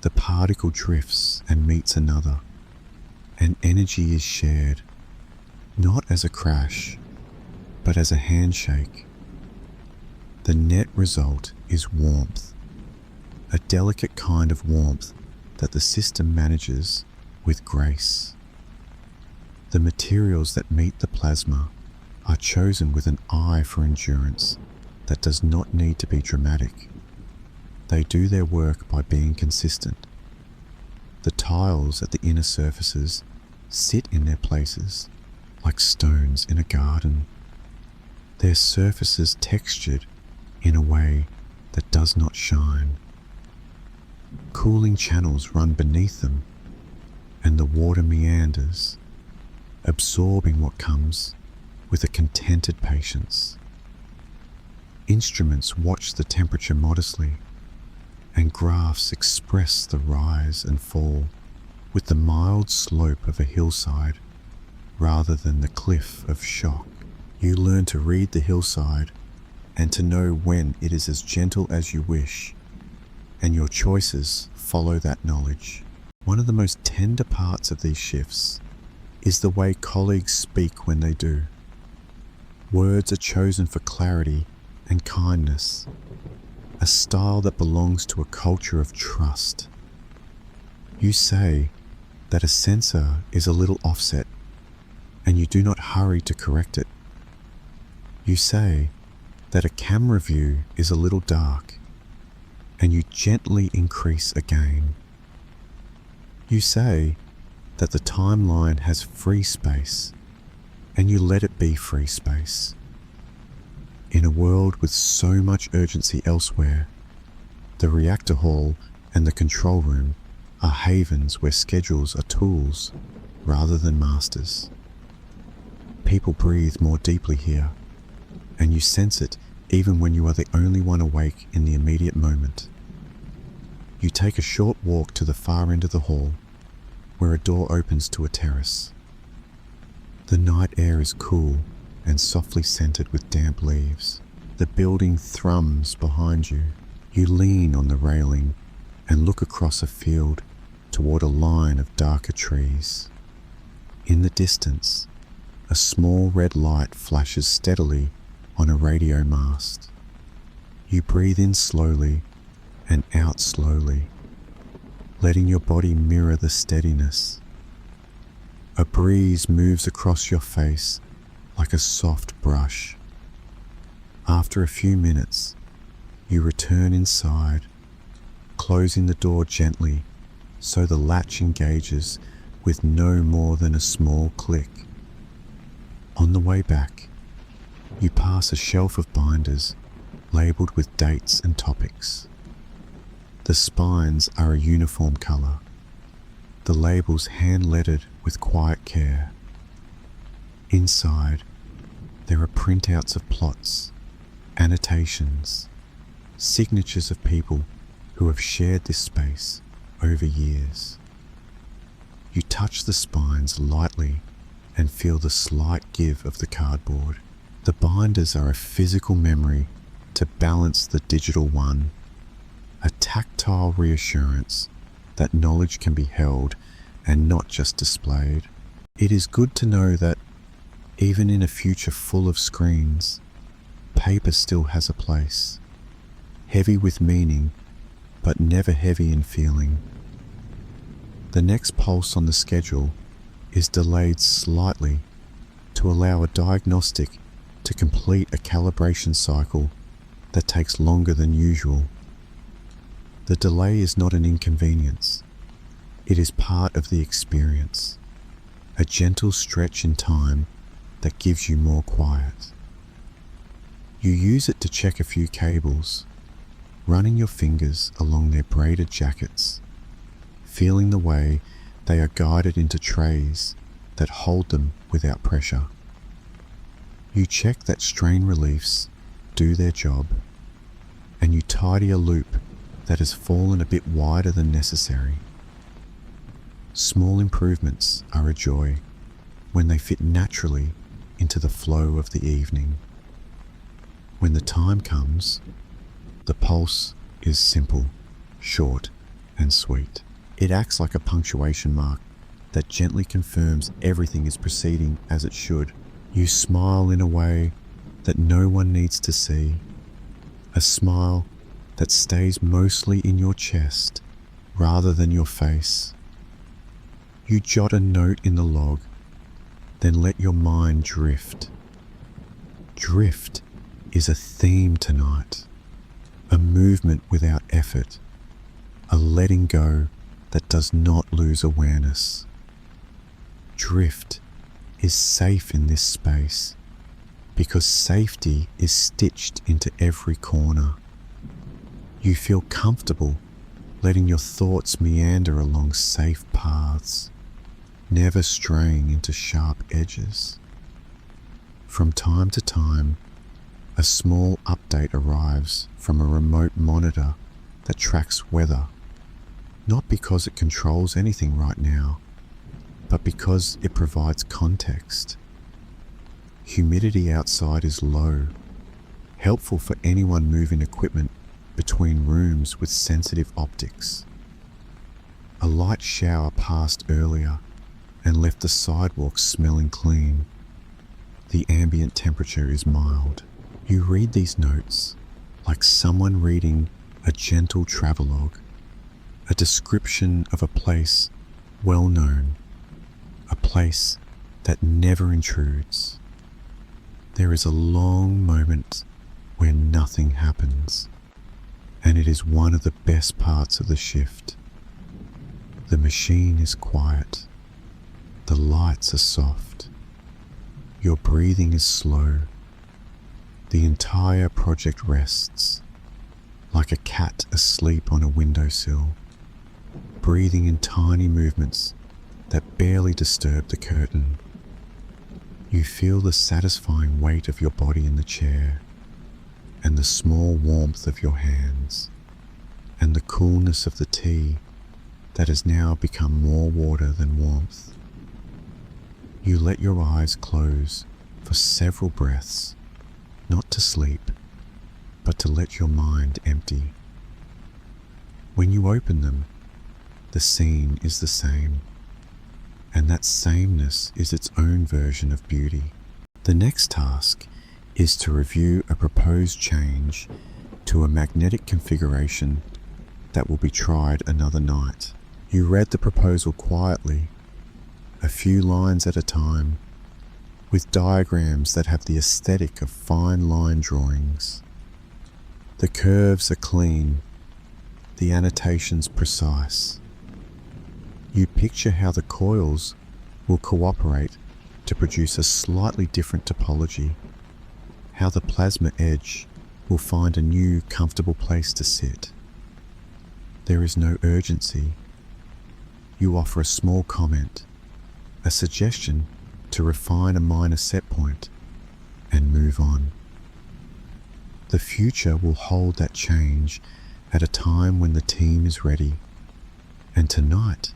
the particle drifts and meets another, and energy is shared, not as a crash, but as a handshake. The net result is warmth, a delicate kind of warmth that the system manages with grace. The materials that meet the plasma are chosen with an eye for endurance that does not need to be dramatic. They do their work by being consistent. The tiles at the inner surfaces sit in their places like stones in a garden, their surfaces textured in a way that does not shine. Cooling channels run beneath them, and the water meanders, absorbing what comes with a contented patience. Instruments watch the temperature modestly, and graphs express the rise and fall with the mild slope of a hillside rather than the cliff of shock. You learn to read the hillside and to know when it is as gentle as you wish, and your choices follow that knowledge. One of the most tender parts of these shifts is the way colleagues speak when they do. Words are chosen for clarity and kindness, a style that belongs to a culture of trust. You say that a sensor is a little offset, and you do not hurry to correct it. You say that a camera view is a little dark, and you gently increase again. You say that the timeline has free space, and you let it be free space. In a world with so much urgency elsewhere, the reactor hall and the control room are havens where schedules are tools rather than masters. People breathe more deeply here, and you sense it even when you are the only one awake in the immediate moment. You take a short walk to the far end of the hall, where a door opens to a terrace. The night air is cool and softly scented with damp leaves. The building thrums behind you. You lean on the railing and look across a field toward a line of darker trees. In the distance, a small red light flashes steadily on a radio mast. You breathe in slowly and out slowly, letting your body mirror the steadiness. A breeze moves across your face like a soft brush. After a few minutes, you return inside, closing the door gently so the latch engages with no more than a small click. On the way back, you pass a shelf of binders labelled with dates and topics. The spines are a uniform colour, the labels hand-lettered with quiet care. Inside, there are printouts of plots, annotations, signatures of people who have shared this space over years. You touch the spines lightly and feel the slight give of the cardboard. The binders are a physical memory to balance the digital one, a tactile reassurance that knowledge can be held and not just displayed. It is good to know that even in a future full of screens, paper still has a place, heavy with meaning, but never heavy in feeling. The next pulse on the schedule is delayed slightly to allow a diagnostic to complete a calibration cycle that takes longer than usual. The delay is not an inconvenience. It is part of the experience, a gentle stretch in time that gives you more quiet. You use it to check a few cables, running your fingers along their braided jackets, feeling the way they are guided into trays that hold them without pressure. You check that strain reliefs do their job, and you tidy a loop that has fallen a bit wider than necessary. Small improvements are a joy when they fit naturally into the flow of the evening. When the time comes, the pulse is simple, short, and sweet. It acts like a punctuation mark that gently confirms everything is proceeding as it should. You smile in a way that no one needs to see, a smile that stays mostly in your chest rather than your face. You jot a note in the log, then let your mind drift, Drift is a theme tonight, a movement without effort, a letting go that does not lose awareness. Drift is safe in this space because safety is stitched into every corner. You feel comfortable letting your thoughts meander along safe paths, never straying into sharp edges. From time to time, a small update arrives from a remote monitor that tracks weather, not because it controls anything right now, but because it provides context. Humidity outside is low, helpful for anyone moving equipment between rooms with sensitive optics. A light shower passed earlier and left the sidewalks smelling clean. The ambient temperature is mild. You read these notes like someone reading a gentle travelogue, a description of a place well known, a place that never intrudes. There is a long moment where nothing happens, and it is one of the best parts of the shift. The machine is quiet, the lights are soft, your breathing is slow. The entire project rests, like a cat asleep on a windowsill, breathing in tiny movements that barely disturb the curtain. You feel the satisfying weight of your body in the chair, and the small warmth of your hands, and the coolness of the tea that has now become more water than warmth. You let your eyes close for several breaths, not to sleep, but to let your mind empty. When you open them, the scene is the same, and that sameness is its own version of beauty. The next task is to review a proposed change to a magnetic configuration that will be tried another night. You read the proposal quietly, a few lines at a time, with diagrams that have the aesthetic of fine line drawings. The curves are clean, the annotations precise. You picture how the coils will cooperate to produce a slightly different topology, how the plasma edge will find a new comfortable place to sit. There is no urgency. You offer a small comment, a suggestion to refine a minor set point, and move on. The future will hold that change at a time when the team is ready, and tonight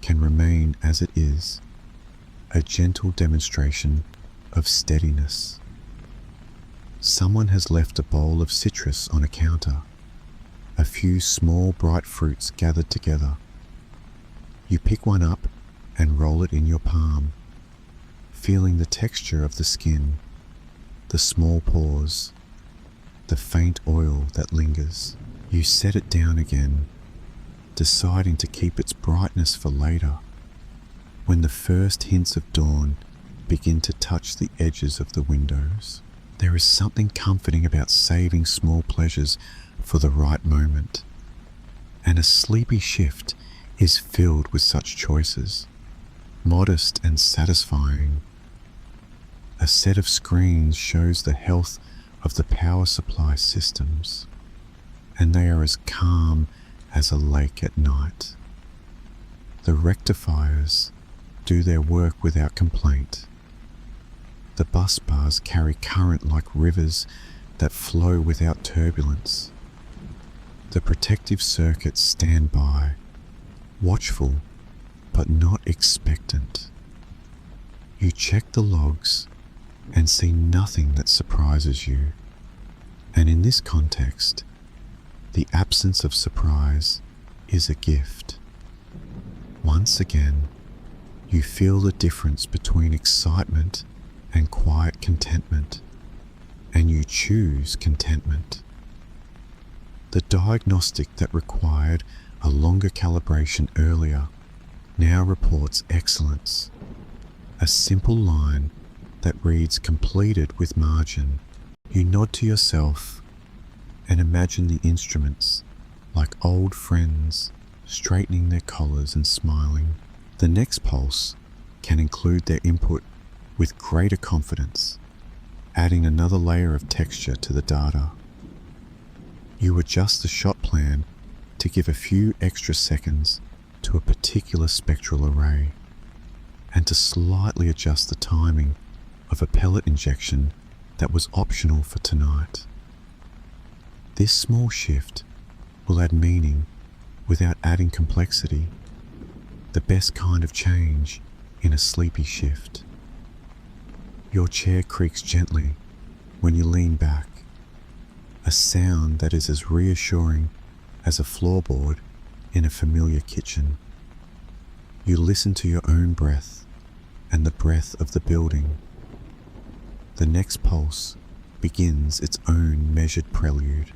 can remain as it is, a gentle demonstration of steadiness. Someone has left a bowl of citrus on a counter, a few small bright fruits gathered together. You pick one up and roll it in your palm, feeling the texture of the skin, the small pores, the faint oil that lingers. You set it down again, deciding to keep its brightness for later, when the first hints of dawn begin to touch the edges of the windows. There is something comforting about saving small pleasures for the right moment, and a sleepy shift is filled with such choices, modest and satisfying. A set of screens shows the health of the power supply systems, and they are as calm as a lake at night. The rectifiers do their work without complaint. The bus bars carry current like rivers that flow without turbulence. The protective circuits stand by, watchful but not expectant. You check the logs and see nothing that surprises you. And in this context, the absence of surprise is a gift. Once again, you feel the difference between excitement and quiet contentment, and you choose contentment. The diagnostic that required a longer calibration earlier now reports excellence, a simple line that reads completed with margin. You nod to yourself and imagine the instruments like old friends straightening their collars and smiling. The next pulse can include their input with greater confidence, adding another layer of texture to the data. You adjust the shot plan to give a few extra seconds to a particular spectral array, and to slightly adjust the timing of a pellet injection that was optional for tonight. This small shift will add meaning without adding complexity, the best kind of change in a sleepy shift. Your chair creaks gently when you lean back, a sound that is as reassuring as a floorboard in a familiar kitchen. You listen to your own breath and the breath of the building. The next pulse begins its own measured prelude.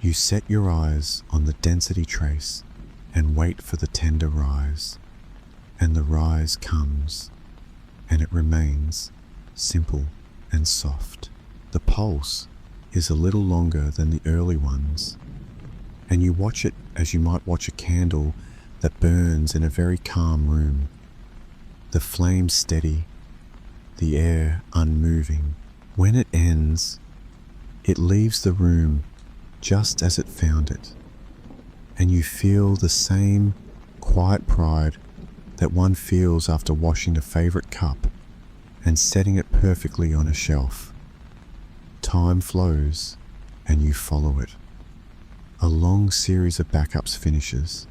You set your eyes on the density trace and wait for the tender rise. And the rise comes, and it remains simple and soft. The pulse is a little longer than the early ones, and you watch it as you might watch a candle that burns in a very calm room. The flame steady, the air unmoving. When it ends, it leaves the room just as it found it, and you feel the same quiet pride that one feels after washing a favorite cup and setting it perfectly on a shelf. Time flows, and you follow it. A long series of backups finishes,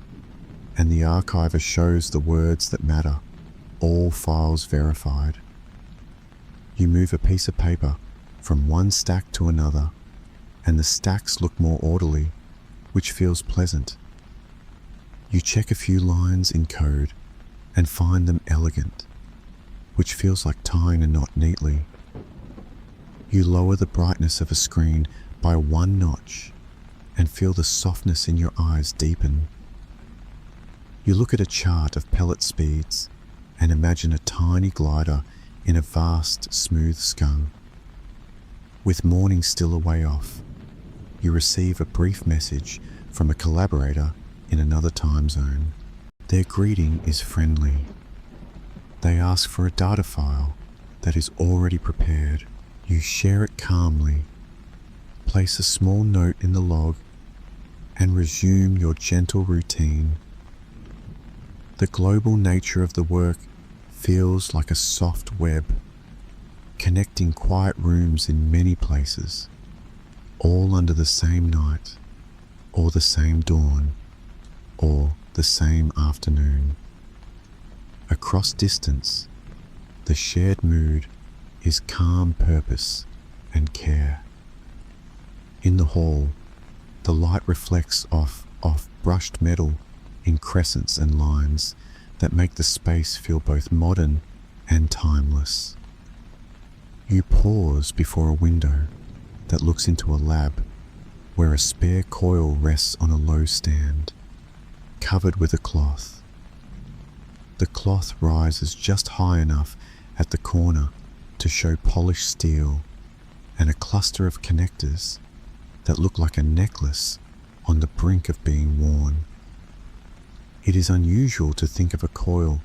and the archiver shows the words that matter, all files verified. You move a piece of paper from one stack to another, and the stacks look more orderly, which feels pleasant. You check a few lines in code and find them elegant, which feels like tying a knot neatly. You lower the brightness of a screen by one notch and feel the softness in your eyes deepen. You look at a chart of pellet speeds and imagine a tiny glider in a vast, smooth scum. With morning still a way off, you receive a brief message from a collaborator in another time zone. Their greeting is friendly. They ask for a data file that is already prepared. You share it calmly, place a small note in the log, and resume your gentle routine. The global nature of the work feels like a soft web, connecting quiet rooms in many places, all under the same night, or the same dawn, or the same afternoon. Across distance, the shared mood is calm purpose and care. In the hall, the light reflects off brushed metal in crescents and lines that make the space feel both modern and timeless. You pause before a window that looks into a lab where a spare coil rests on a low stand, covered with a cloth. The cloth rises just high enough at the corner to show polished steel and a cluster of connectors that look like a necklace on the brink of being worn. It is unusual to think of a coil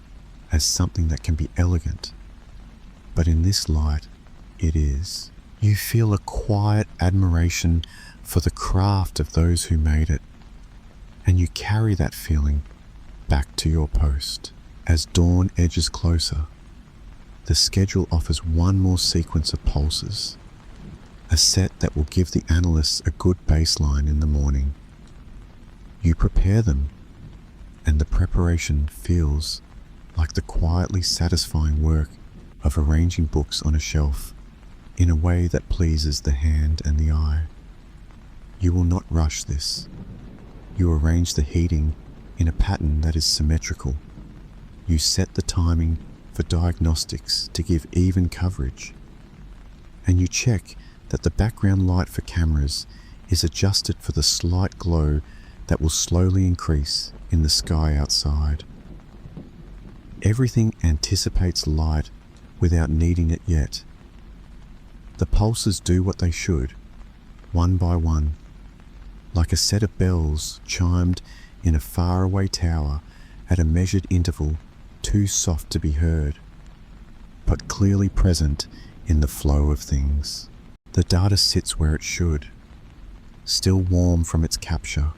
as something that can be elegant, but in this light, it is. You feel a quiet admiration for the craft of those who made it, and you carry that feeling back to your post. As dawn edges closer, the schedule offers one more sequence of pulses, a set that will give the analysts a good baseline in the morning. You prepare them, and the preparation feels like the quietly satisfying work of arranging books on a shelf in a way that pleases the hand and the eye. You will not rush this. You arrange the heating in a pattern that is symmetrical. You set the timing for diagnostics to give even coverage, and you check that the background light for cameras is adjusted for the slight glow that will slowly increase in the sky outside. Everything anticipates light without needing it yet. The pulses do what they should, one by one, like a set of bells chimed in a faraway tower at a measured interval, too soft to be heard, but clearly present in the flow of things. The data sits where it should, still warm from its capture,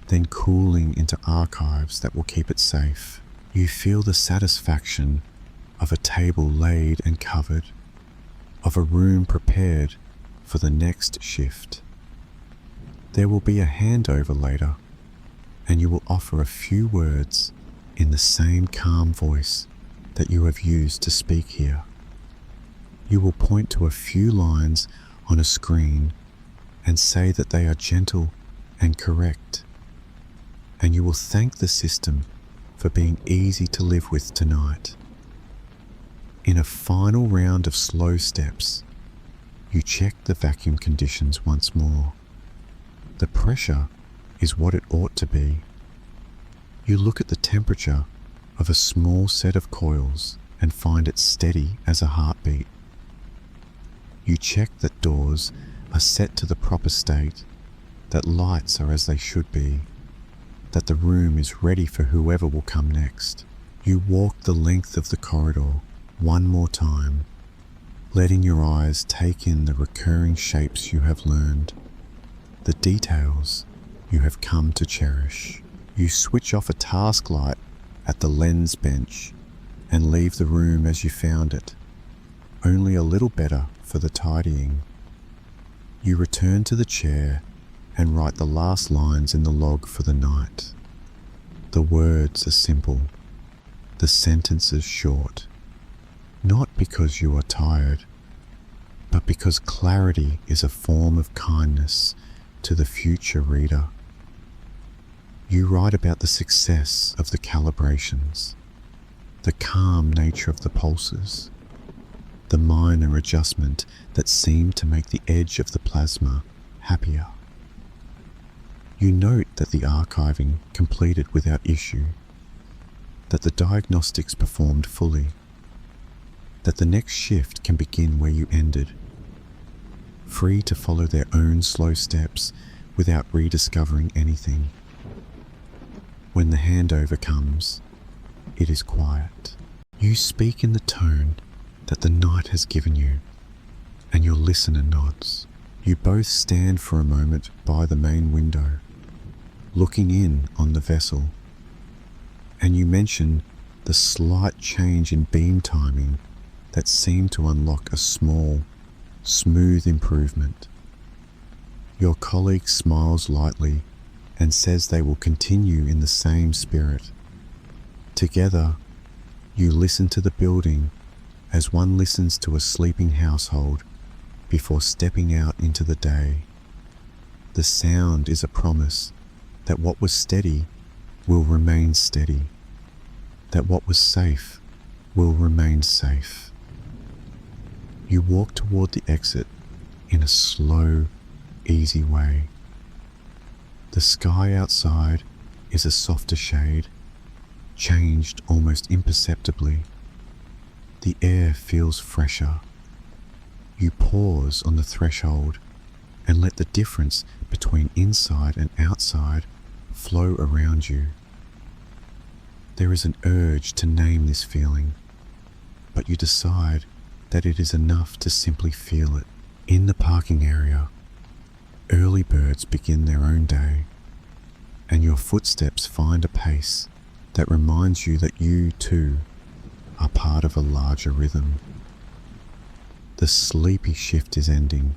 then cooling into archives that will keep it safe. You feel the satisfaction of a table laid and covered, of a room prepared for the next shift. There will be a handover later, and you will offer a few words in the same calm voice that you have used to speak here. You will point to a few lines on a screen and say that they are gentle and correct, and you will thank the system for being easy to live with tonight. In a final round of slow steps, you check the vacuum conditions once more. The pressure is what it ought to be. You look at the temperature of a small set of coils and find it steady as a heartbeat. You check that doors are set to the proper state, that lights are as they should be, that the room is ready for whoever will come next. You walk the length of the corridor one more time, letting your eyes take in the recurring shapes you have learned, the details you have come to cherish. You switch off a task light at the lens bench and leave the room as you found it, only a little better for the tidying. You return to the chair and write the last lines in the log for the night. The words are simple, the sentences short, not because you are tired, but because clarity is a form of kindness to the future reader. You write about the success of the calibrations, the calm nature of the pulses, the minor adjustment that seemed to make the edge of the plasma happier. You note that the archiving completed without issue, that the diagnostics performed fully, that the next shift can begin where you ended, free to follow their own slow steps without rediscovering anything. When the handover comes, it is quiet. You speak in the tone that the night has given you, and your listener nods. You both stand for a moment by the main window, looking in on the vessel, and you mention the slight change in beam timing that seemed to unlock a small, smooth improvement. Your colleague smiles lightly and says they will continue in the same spirit. Together, you listen to the building as one listens to a sleeping household before stepping out into the day. The sound is a promise that what was steady will remain steady, that what was safe will remain safe. You walk toward the exit in a slow, easy way. The sky outside is a softer shade, changed almost imperceptibly. The air feels fresher. You pause on the threshold and let the difference between inside and outside flow around you. There is an urge to name this feeling, but you decide that it is enough to simply feel it. In the parking area, early birds begin their own day, and your footsteps find a pace that reminds you that you too are part of a larger rhythm. The sleepy shift is ending,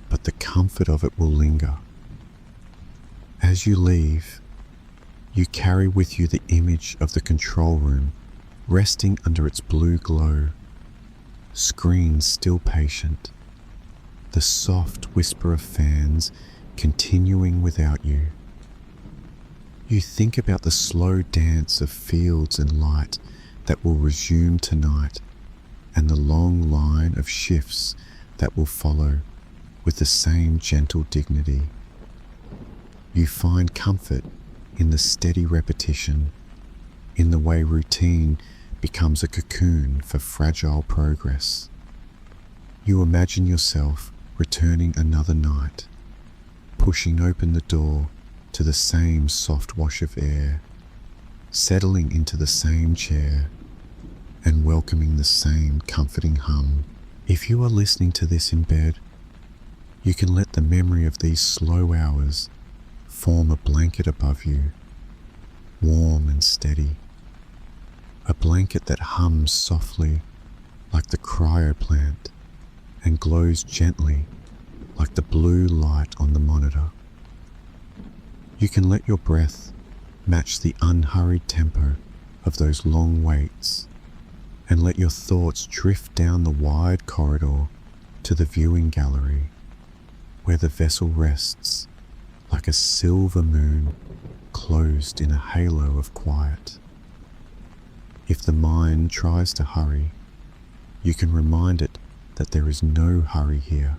but the comfort of it will linger. As you leave, you carry with you the image of the control room resting under its blue glow, screens still patient, the soft whisper of fans continuing without you. You think about the slow dance of fields and light that will resume tonight, and the long line of shifts that will follow with the same gentle dignity. You find comfort in the steady repetition, in the way routine becomes a cocoon for fragile progress. You imagine yourself returning another night, pushing open the door to the same soft wash of air, settling into the same chair, and welcoming the same comforting hum. If you are listening to this in bed, you can let the memory of these slow hours form a blanket above you, warm and steady. A blanket that hums softly like the cryo plant and glows gently like the blue light on the monitor. You can let your breath match the unhurried tempo of those long waits and let your thoughts drift down the wide corridor to the viewing gallery where the vessel rests like a silver moon closed in a halo of quiet. If the mind tries to hurry, you can remind it that there is no hurry here,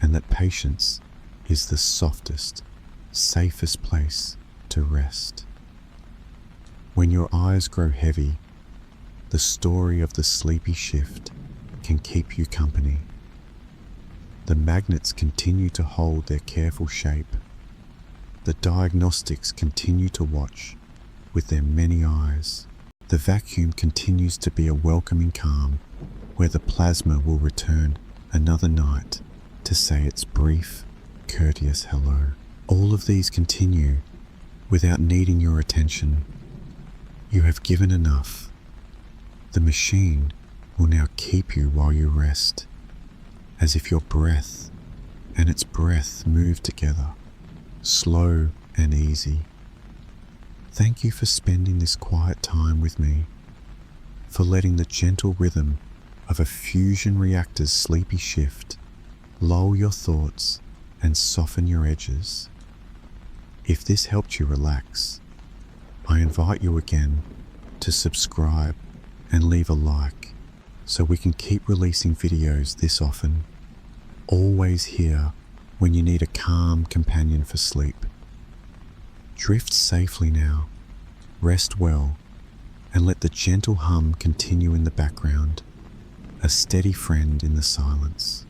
and that patience is the softest, safest place to rest. When your eyes grow heavy, the story of the sleepy shift can keep you company. The magnets continue to hold their careful shape. The diagnostics continue to watch with their many eyes. The vacuum continues to be a welcoming calm where the plasma will return another night to say its brief, courteous hello. All of these continue without needing your attention. You have given enough. The machine will now keep you while you rest, as if your breath and its breath move together, slow and easy. Thank you for spending this quiet time with me, for letting the gentle rhythm of a fusion reactor's sleepy shift lull your thoughts and soften your edges. If this helped you relax, I invite you again to subscribe and leave a like so we can keep releasing videos this often. Always here when you need a calm companion for sleep. Drift safely now, rest well, and let the gentle hum continue in the background, a steady friend in the silence.